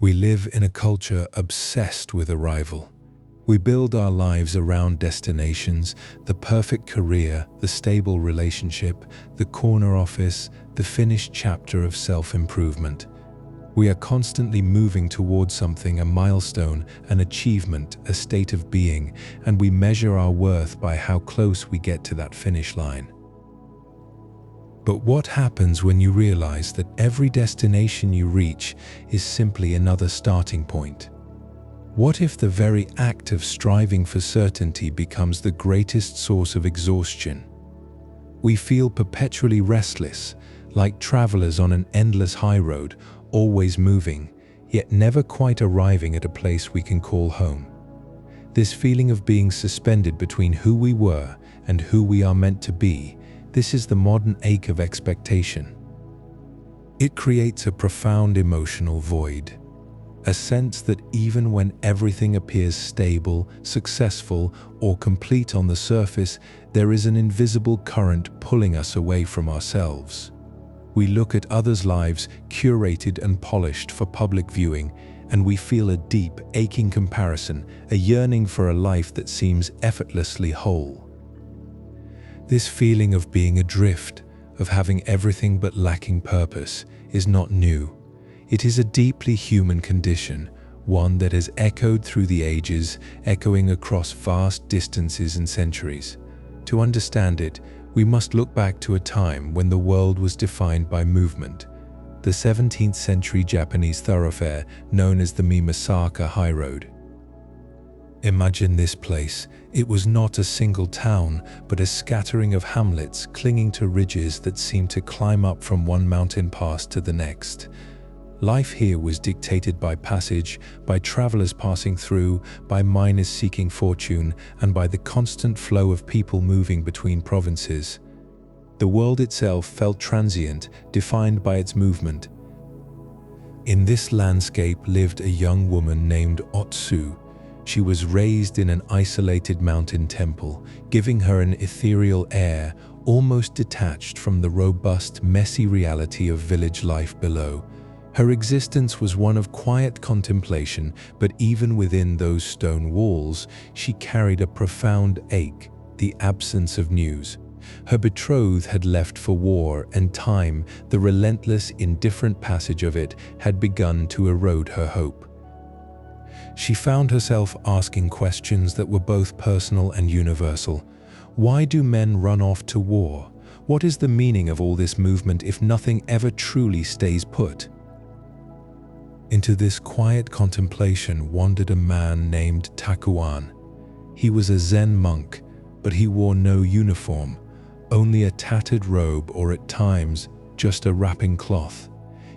We live in a culture obsessed with arrival. We build our lives around destinations, the perfect career, the stable relationship, the corner office, the finished chapter of self-improvement. We are constantly moving towards something, a milestone, an achievement, a state of being, and we measure our worth by how close we get to that finish line. But what happens when you realize that every destination you reach is simply another starting point? What if the very act of striving for certainty becomes the greatest source of exhaustion? We feel perpetually restless, like travelers on an endless highroad, always moving, yet never quite arriving at a place we can call home. This feeling of being suspended between who we were and who we are meant to be, this is the modern ache of expectation. It creates a profound emotional void, a sense that even when everything appears stable, successful, or complete on the surface, there is an invisible current pulling us away from ourselves. We look at others' lives curated and polished for public viewing, and we feel a deep, aching comparison, a yearning for a life that seems effortlessly whole. This feeling of being adrift, of having everything but lacking purpose, is not new. It is a deeply human condition, one that has echoed through the ages, echoing across vast distances and centuries. To understand it, we must look back to a time when the world was defined by movement. The 17th century Japanese thoroughfare known as the Mimasaka highroad. Imagine this place. It was not a single town, but a scattering of hamlets clinging to ridges that seemed to climb up from one mountain pass to the next. Life here was dictated by passage, by travelers passing through, by miners seeking fortune, and by the constant flow of people moving between provinces. The world itself felt transient, defined by its movement. In this landscape lived a young woman named Otsu. She was raised in an isolated mountain temple, giving her an ethereal air, almost detached from the robust, messy reality of village life below. Her existence was one of quiet contemplation, but even within those stone walls, she carried a profound ache, the absence of news. Her betrothed had left for war, and time, the relentless, indifferent passage of it, had begun to erode her hope. She found herself asking questions that were both personal and universal. Why do men run off to war? What is the meaning of all this movement if nothing ever truly stays put? Into this quiet contemplation wandered a man named Takuan. He was a Zen monk, but he wore no uniform, only a tattered robe or at times just a wrapping cloth.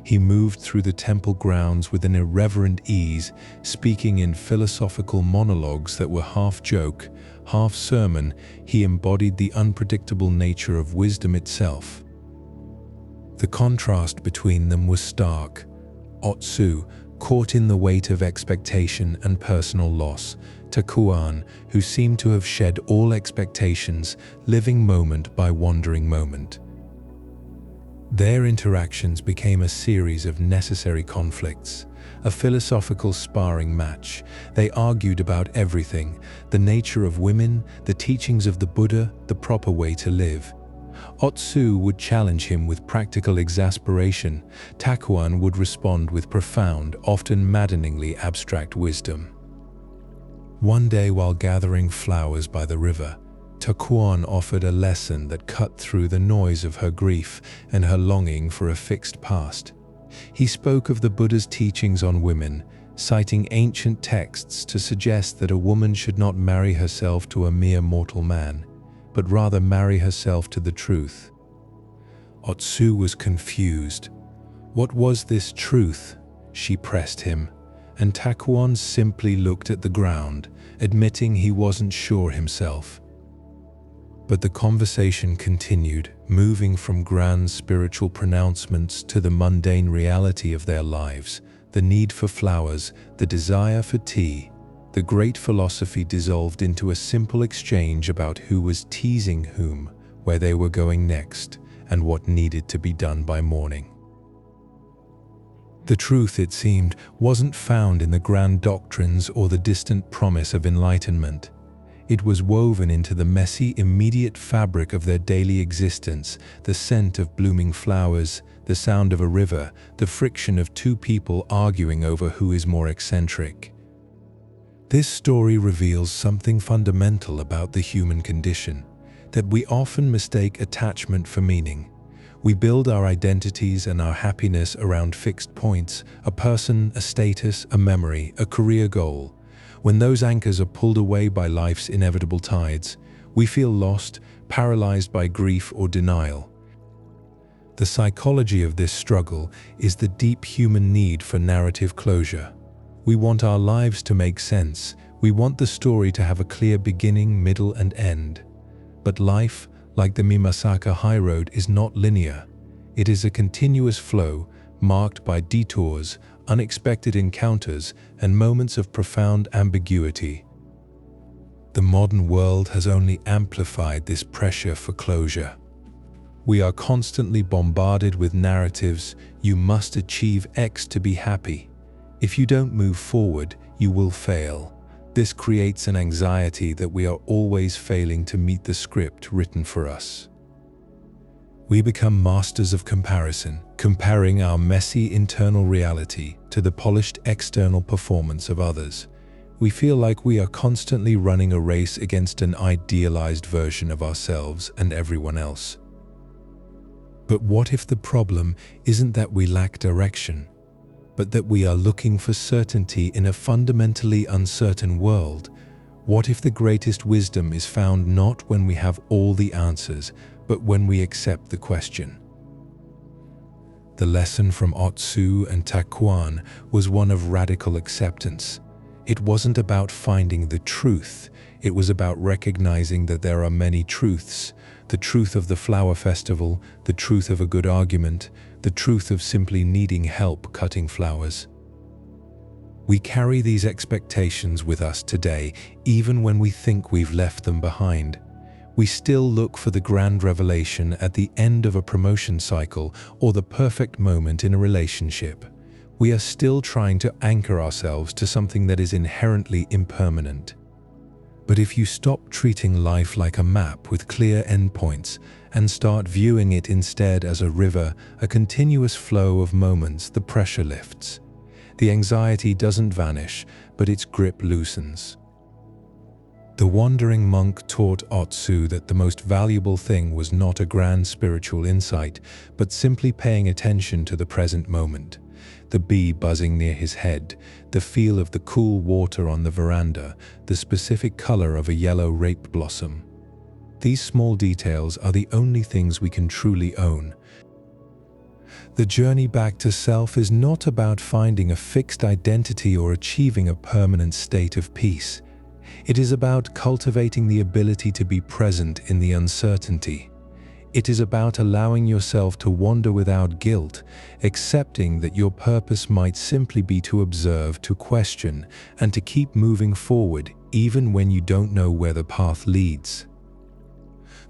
He moved through the temple grounds with an irreverent ease, speaking in philosophical monologues that were half joke, half sermon. He embodied the unpredictable nature of wisdom itself. The contrast between them was stark. Otsu, caught in the weight of expectation and personal loss. Takuan, who seemed to have shed all expectations, living moment by wandering moment. Their interactions became a series of necessary conflicts, a philosophical sparring match. They argued about everything: the nature of women, the teachings of the Buddha, the proper way to live. Otsu would challenge him with practical exasperation. Takuan would respond with profound, often maddeningly abstract wisdom. One day, while gathering flowers by the river, Takuan offered a lesson that cut through the noise of her grief and her longing for a fixed past. He spoke of the Buddha's teachings on women, citing ancient texts to suggest that a woman should not marry herself to a mere mortal man, but rather marry herself to the truth. Otsu was confused. What was this truth? She pressed him, and Takuan simply looked at the ground, admitting he wasn't sure himself. But the conversation continued, moving from grand spiritual pronouncements to the mundane reality of their lives, the need for flowers, the desire for tea. The great philosophy dissolved into a simple exchange about who was teasing whom, where they were going next, and what needed to be done by morning. The truth, it seemed, wasn't found in the grand doctrines or the distant promise of enlightenment. It was woven into the messy, immediate fabric of their daily existence: the scent of blooming flowers, the sound of a river, the friction of two people arguing over who is more eccentric. This story reveals something fundamental about the human condition, that we often mistake attachment for meaning. We build our identities and our happiness around fixed points: a person, a status, a memory, a career goal. When those anchors are pulled away by life's inevitable tides, we feel lost, paralyzed by grief or denial. The psychology of this struggle is the deep human need for narrative closure. We want our lives to make sense. We want the story to have a clear beginning, middle, and end. But life, like the Mimasaka highroad, is not linear. It is a continuous flow, marked by detours, unexpected encounters, and moments of profound ambiguity. The modern world has only amplified this pressure for closure. We are constantly bombarded with narratives: you must achieve X to be happy. If you don't move forward, you will fail. This creates an anxiety that we are always failing to meet the script written for us. We become masters of comparison, comparing our messy internal reality to the polished external performance of others. We feel like we are constantly running a race against an idealized version of ourselves and everyone else. But what if the problem isn't that we lack direction, but that we are looking for certainty in a fundamentally uncertain world? What if the greatest wisdom is found not when we have all the answers, but when we accept the question? The lesson from Otsu and Takuan was one of radical acceptance. It wasn't about finding the truth, it was about recognizing that there are many truths: the truth of the flower festival, the truth of a good argument, the truth of simply needing help cutting flowers. We carry these expectations with us today, even when we think we've left them behind. We still look for the grand revelation at the end of a promotion cycle or the perfect moment in a relationship. We are still trying to anchor ourselves to something that is inherently impermanent. But if you stop treating life like a map with clear endpoints and start viewing it instead as a river, a continuous flow of moments, the pressure lifts. The anxiety doesn't vanish, but its grip loosens. The wandering monk taught Otsu that the most valuable thing was not a grand spiritual insight, but simply paying attention to the present moment. The bee buzzing near his head, the feel of the cool water on the veranda, the specific color of a yellow rape blossom. These small details are the only things we can truly own. The journey back to self is not about finding a fixed identity or achieving a permanent state of peace. It is about cultivating the ability to be present in the uncertainty. It is about allowing yourself to wander without guilt, accepting that your purpose might simply be to observe, to question, and to keep moving forward even when you don't know where the path leads.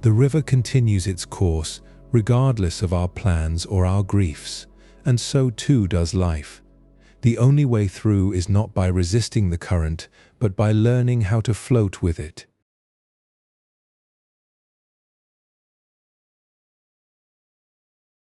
The river continues its course, regardless of our plans or our griefs, and so too does life. The only way through is not by resisting the current, but by learning how to float with it.